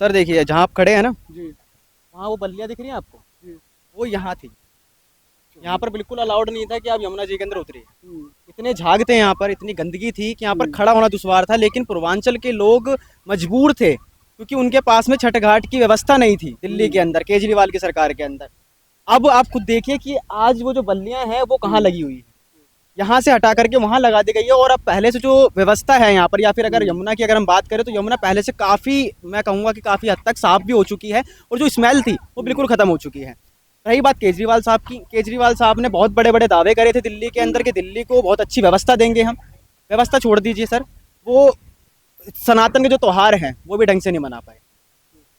Sir देखिए, जहाँ आप खड़े हैं ना, जी। वहाँ वो बल्लियाँ दिख रही हैं आपको? जी। वो यहाँ थी। यहाँ पर बिल्कुल अलाउड नहीं था कि आप यमुना जी के अंदर उतरिए। हम्म, इतने झाग थे यहाँ पर, इतनी गंदगी थी कि यहाँ पर हम्म, खड़ा होना दुश्वार था, लेकिन पूर्वांचल के लोग मजबूर थे क्योंकि उनके पास में छठ घाट की व्यवस्था नहीं थी दिल्ली हम्म, के अंदर, केजरीवाल की सरकार के अंदर। अब आप खुद देखिए कि आज वो जो बल्लियाँ हैं वो कहाँ हम्म, लगी हुई है। यहाँ से हटा करके वहाँ लगा दी गई है, और अब पहले से जो व्यवस्था है यहाँ पर, या फिर अगर हम्म, यमुना की अगर हम बात करें तो यमुना पहले से काफ़ी, मैं कहूँगा कि काफ़ी हद तक साफ भी हो चुकी है, और जो स्मेल थी वो हम्म, बिल्कुल ख़त्म हो चुकी है। रही बात केजरीवाल साहब की, केजरीवाल साहब ने बहुत बड़े बड़े दावे करे थे दिल्ली के अंदर हम्म, कि दिल्ली को बहुत अच्छी व्यवस्था देंगे हम। व्यवस्था छोड़ दीजिए सर, वो सनातन के जो त्यौहार हैं वो भी ढंग से नहीं मना पाए।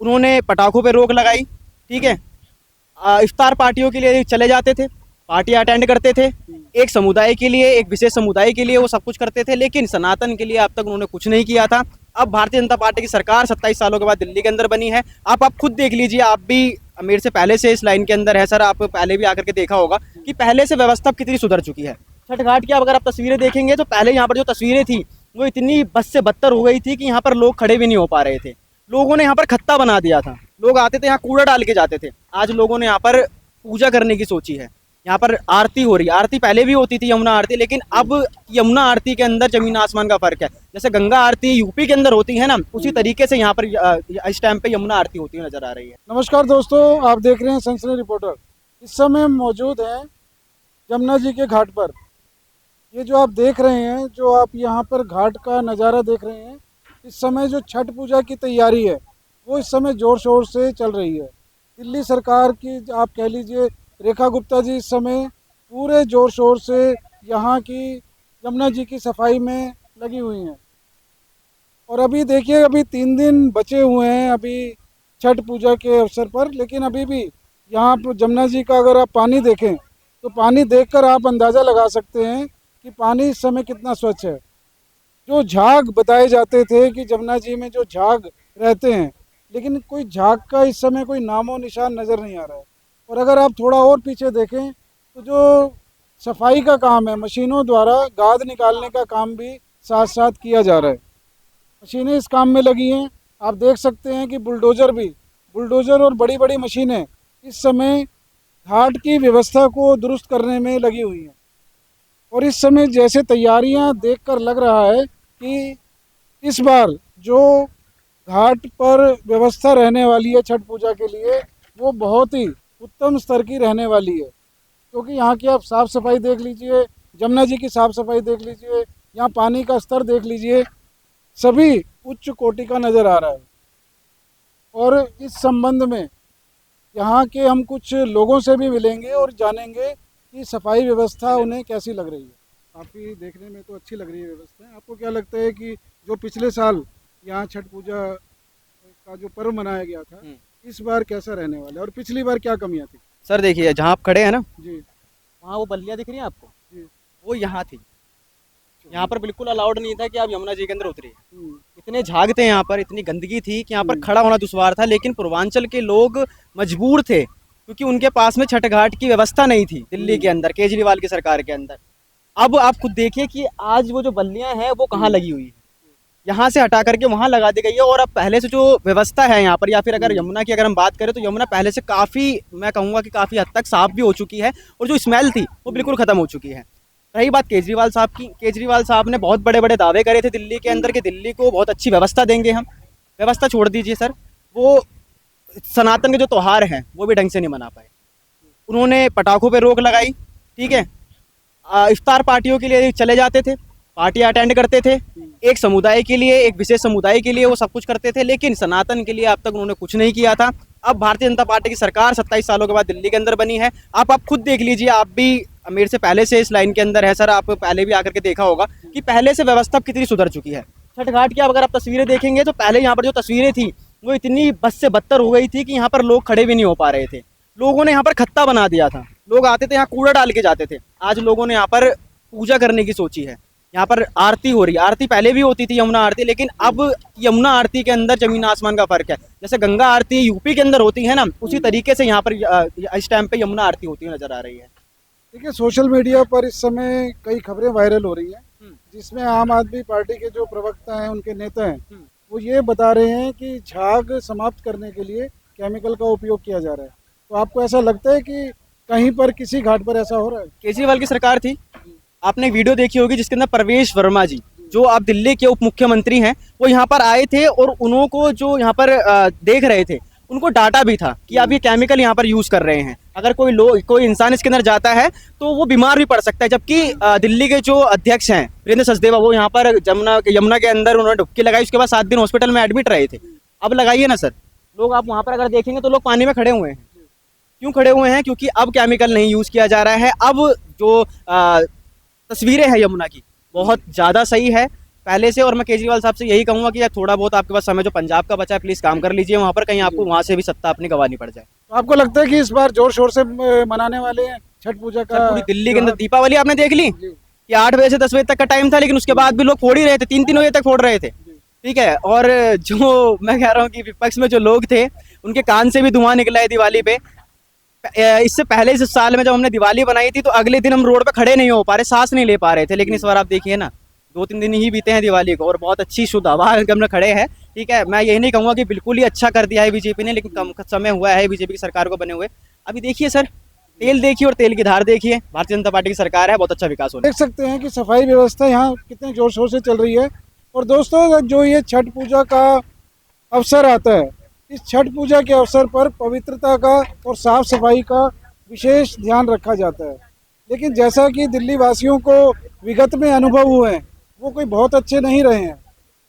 उन्होंने पटाखों पे रोक लगाई, ठीक है। हम्म, इफ्तार पार्टियों के लिए चले जाते थे, पार्टियां अटेंड करते थे, हम्म, एक समुदाय के लिए, एक विशेष समुदाय के लिए वो सब कुछ करते थे, लेकिन सनातन के लिए अब तक उन्होंने कुछ नहीं किया था। अब भारतीय जनता पार्टी की सरकार 27 सालों के बाद दिल्ली के अंदर बनी है। आप खुद देख लीजिए, आप भी मेरे से पहले से इस लाइन के अंदर है सर, आप पहले भी आकर के देखा होगा कि पहले से व्यवस्था कितनी सुधर चुकी है। छठ घाट की अगर आप तस्वीरें देखेंगे तो पहले यहाँ पर जो तस्वीरें थी वो इतनी बद से बदतर हो गई थी कि यहाँ पर लोग खड़े भी नहीं हो पा रहे थे। लोगों ने यहाँ पर खत्ता बना दिया था, लोग आते थे यहाँ कूड़ा डाल के जाते थे। आज लोगों ने यहाँ पर पूजा करने की सोची है, यहाँ पर आरती हो रही है। आरती पहले भी होती थी, यमुना आरती, लेकिन अब यमुना आरती के अंदर जमीन आसमान का फर्क है। जैसे गंगा आरती यूपी के अंदर होती है ना, उसी हम्म। तरीके से यहाँ पर इस टाइम पे यमुना आरती होती हुई नजर आ रही है। नमस्कार दोस्तों, आप देख रहे हैं सनसनी रिपोर्टर। इस समय हम मौजूद हैं यमुना जी के घाट पर। ये जो आप देख रहे हैं, जो आप यहाँ पर घाट का नज़ारा देख रहे हैं, इस समय जो छठ पूजा की तैयारी है वो इस समय ज़ोर शोर से चल रही है। दिल्ली सरकार की आप कह लीजिए, रेखा गुप्ता जी इस समय पूरे ज़ोर शोर से यहाँ की यमुना जी की सफाई में लगी हुई हैं। और अभी देखिए, अभी 3 दिन बचे हुए हैं अभी छठ पूजा के अवसर पर, लेकिन अभी भी यहाँ पर जमुना जी का अगर आप पानी देखें तो पानी देखकर आप अंदाज़ा लगा सकते हैं कि पानी इस समय कितना स्वच्छ है। जो झाग बताए जाते थे कि जमुना जी में जो झाग रहते हैं, लेकिन कोई झाग का इस समय कोई नामो निशान नज़र नहीं आ रहा है। और अगर आप थोड़ा और पीछे देखें तो जो सफाई का काम है, मशीनों द्वारा गाद निकालने का काम भी साथ साथ किया जा रहा है। मशीनें इस काम में लगी हैं। आप देख सकते हैं कि बुलडोज़र और बड़ी बड़ी मशीनें इस समय घाट की व्यवस्था को दुरुस्त करने में लगी हुई हैं। और इस समय जैसे तैयारियां देखकर लग रहा है कि इस बार जो घाट पर व्यवस्था रहने वाली है छठ पूजा के लिए, वो बहुत ही उत्तम स्तर की रहने वाली है। क्योंकि यहाँ की आप साफ़ सफाई देख लीजिए, जमुना जी की साफ़ सफाई देख लीजिए, यहाँ पानी का स्तर देख लीजिए, सभी उच्च कोटि का नज़र आ रहा है। और इस संबंध में यहाँ के हम कुछ लोगों से भी मिलेंगे और जानेंगे कि सफाई व्यवस्था उन्हें कैसी लग रही है। काफ़ी देखने में तो अच्छी लग रही है व्यवस्था। आपको क्या लगता है कि जो पिछले साल यहाँ छठ पूजा का जो पर्व मनाया गया था, इस बार कैसा रहने वाला है और पिछली बार क्या कमियाँ थी? सर देखिए, जहाँ आप खड़े हैं ना, जी। वहाँ वो बल्लियाँ दिख रही हैं आपको? जी। वो यहाँ थी। यहाँ पर बिल्कुल अलाउड नहीं था कि आप यमुना जी के अंदर उतरिए। हम्म, इतने झाग थे यहाँ पर, इतनी गंदगी थी कि यहाँ पर हम्म, खड़ा होना दुश्वार था, लेकिन पूर्वांचल के लोग मजबूर थे क्योंकि उनके पास में छठ घाट की व्यवस्था नहीं थी दिल्ली हम्म, के अंदर, केजरीवाल की सरकार के अंदर। अब आप खुद देखिए कि आज वो जो बल्लियां हैं वो कहाँ हम्म, लगी हुई है। यहाँ से हटा करके वहाँ लगा दी गई है, और अब पहले से जो व्यवस्था है यहाँ पर, या फिर अगर हम्म, यमुना की अगर हम बात करें तो यमुना पहले से काफ़ी, मैं कहूँगा कि काफ़ी हद तक साफ भी हो चुकी है, और जो स्मेल थी वो हम्म, बिल्कुल ख़त्म हो चुकी है। रही बात केजरीवाल साहब की, केजरीवाल साहब ने बहुत बड़े बड़े दावे करे थे दिल्ली के अंदर हम्म, कि दिल्ली को बहुत अच्छी व्यवस्था देंगे हम। व्यवस्था छोड़ दीजिए सर, वो सनातन के जो त्यौहार हैं वो भी ढंग से नहीं मना पाए। उन्होंने पटाखों पे रोक लगाई, ठीक है। इफ्तार पार्टियों के लिए चले जाते थे, पार्टियां अटेंड करते थे, हम्म, एक समुदाय के लिए, एक विशेष समुदाय के लिए वो सब कुछ करते थे, लेकिन सनातन के लिए अब तक उन्होंने कुछ नहीं किया था। अब भारतीय जनता पार्टी की सरकार 27 सालों के बाद दिल्ली के अंदर बनी है। आप खुद देख लीजिए, आप भी मेरे से पहले से इस लाइन के अंदर है सर, आप पहले भी आकर के देखा होगा कि पहले से व्यवस्था कितनी सुधर चुकी है। छठ घाट की अगर आप तस्वीरें देखेंगे तो पहले यहाँ पर जो तस्वीरें थी वो इतनी बद से बदतर हो गई थी कि यहाँ पर लोग खड़े भी नहीं हो पा रहे थे। लोगों ने यहाँ पर खत्ता बना दिया था, लोग आते थे यहाँ कूड़ा डाल के जाते थे। आज लोगों ने यहाँ पर पूजा करने की सोची है, यहाँ पर आरती हो रही है। आरती पहले भी होती थी, यमुना आरती, लेकिन अब यमुना आरती के अंदर जमीन आसमान का फर्क है। जैसे गंगा आरती यूपी के अंदर होती है ना, उसी हम्म। तरीके से यहाँ पर इस टाइम पे यमुना आरती होती हुई नजर आ रही है। देखिए, सोशल मीडिया पर इस समय कई खबरें वायरल हो रही हैं, जिसमें आम आदमी पार्टी के जो प्रवक्ता हैं, उनके नेता हैं, वो ये बता रहे हैं कि झाग समाप्त करने के लिए केमिकल का उपयोग किया जा रहा है। तो आपको ऐसा लगता है कि कहीं पर किसी घाट पर ऐसा हो रहा है? केजरीवाल की सरकार थी, आपने एक वीडियो देखी होगी जिसके अंदर प्रवेश वर्मा जी, जो आप दिल्ली के उप मुख्यमंत्री हैं, वो यहाँ पर आए थे और उनको जो यहाँ पर देख रहे थे उनको डांटा भी था कि आप ये केमिकल यहाँ पर यूज कर रहे हैं, अगर कोई इंसान इसके अंदर जाता है तो वो बीमार भी पड़ सकता है। जबकि दिल्ली के जो अध्यक्ष हैं वीरेंद्र सचदेवा, वो यहाँ पर यमुना के अंदर उन्होंने डुबकी लगाई, उसके बाद 7 दिन हॉस्पिटल में एडमिट रहे थे। अब लगाइए ना सर, लोग आप वहाँ पर अगर देखेंगे तो लोग पानी में खड़े हुए हैं। क्यों खड़े हुए हैं? क्योंकि अब केमिकल नहीं यूज किया जा रहा है। अब जो तस्वीरें हैं यमुना की बहुत ज़्यादा सही है पहले से। और मैं केजरीवाल साहब से यही कहूंगा कि यार थोड़ा बहुत आपके पास समय जो पंजाब का बचा है प्लीज काम कर लीजिए वहाँ पर, कहीं आपको वहाँ से भी सत्ता अपनी गंवानी पड़ जाए। तो आपको लगता है कि इस बार जोर शोर से मनाने वाले हैं छठ पूजा का? सर पूरी दिल्ली के अंदर दीपावली आपने देख ली जी। कि 8 बजे से 10 बजे तक का टाइम था, लेकिन उसके बाद भी लोग फोड़ ही रहे थे, 3-3 बजे तक फोड़ रहे थे। ठीक है, और जो मैं कह रहा हूँ कि विपक्ष में जो लोग थे उनके कान से भी धुआं निकला है दिवाली पे। इससे पहले इस साल में जब हमने दिवाली बनाई थी तो अगले दिन हम रोड पे खड़े नहीं हो पा रहे, सांस नहीं ले पा रहे थे। लेकिन इस बार आप देखिए ना, 2-3 दिन ही बीते हैं दिवाली को और बहुत अच्छी शुद्ध हवा हम खड़े हैं। ठीक है, मैं यही नहीं कहूँगा कि बिल्कुल ही अच्छा कर दिया है बीजेपी ने, लेकिन कम समय हुआ है बीजेपी की सरकार को बने हुए। अभी देखिए सर, तेल देखिए और तेल की धार देखिए, भारतीय जनता पार्टी की सरकार है, बहुत अच्छा विकास हो रहा है। देख सकते हैं कि सफाई व्यवस्था यहाँ कितने जोर शोर से चल रही है। और दोस्तों, जो ये छठ पूजा का अवसर आता है, इस छठ पूजा के अवसर पर पवित्रता का और साफ सफाई का विशेष ध्यान रखा जाता है। लेकिन जैसा कि दिल्ली वासियों को विगत में अनुभव हुए हैं, वो कोई बहुत अच्छे नहीं रहे हैं।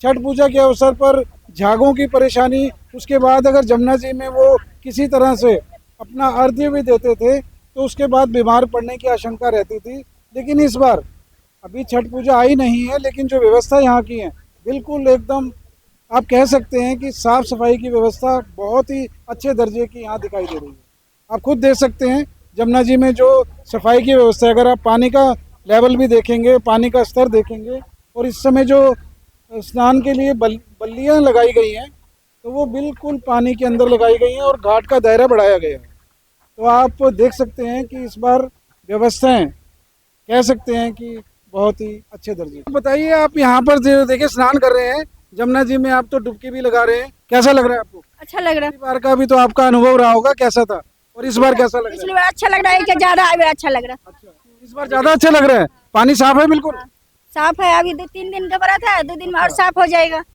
छठ पूजा के अवसर पर झागों की परेशानी, उसके बाद अगर जमुना जी में वो किसी तरह से अपना अर्घ्य भी देते थे तो उसके बाद बीमार पड़ने की आशंका रहती थी। लेकिन इस बार अभी छठ पूजा आई नहीं है, लेकिन जो व्यवस्था यहाँ की है बिल्कुल एकदम आप कह सकते हैं कि साफ सफाई की व्यवस्था बहुत ही अच्छे दर्जे की यहाँ दिखाई दे रही है। आप खुद देख सकते हैं जमुना जी में जो सफाई की व्यवस्था है। अगर आप पानी का लेवल भी देखेंगे, पानी का स्तर देखेंगे, और इस समय जो स्नान के लिए बल्लियाँ लगाई गई हैं तो वो बिल्कुल पानी के अंदर लगाई गई हैं और घाट का दायरा बढ़ाया गया है। तो आप देख सकते हैं कि इस बार व्यवस्थाएं कह सकते हैं कि बहुत ही अच्छे दर्जे। बताइए, आप यहाँ पर देखिए स्नान कर रहे हैं जमुना जी में, आप तो डुबकी भी लगा रहे हैं, कैसा लग रहा है आपको? अच्छा लग रहा है। पिछली बार का भी तो आपका अनुभव रहा होगा, कैसा था? और इस बार कैसा लग रहा पिछली बार अच्छा लग रहा है कि ज्यादा अच्छा लग रहा है? अच्छा, इस बार ज्यादा अच्छा लग रहा है। पानी साफ है बिल्कुल? साफ है, अभी 2-3 दिन का बड़ा था, 2 दिन में और साफ हो जाएगा।